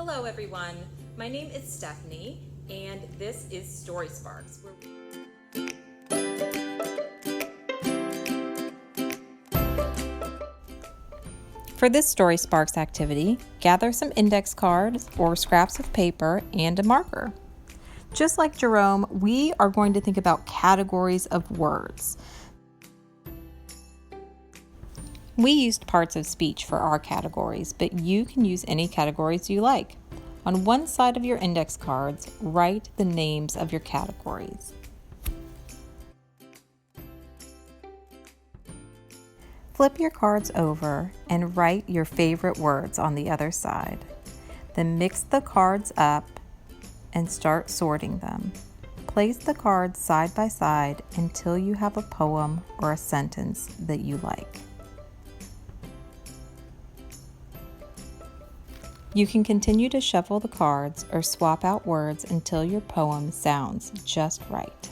Hello everyone, my name is Stephanie and this is Story Sparks. For this Story Sparks activity, gather some index cards or scraps of paper and a marker. Just like Jerome, we are going to think about categories of words. We used parts of speech for our categories, but you can use any categories you like. On one side of your index cards, write the names of your categories. Flip your cards over and write your favorite words on the other side. Then mix the cards up and start sorting them. Place the cards side by side until you have a poem or a sentence that you like. You can continue to shuffle the cards or swap out words until your poem sounds just right.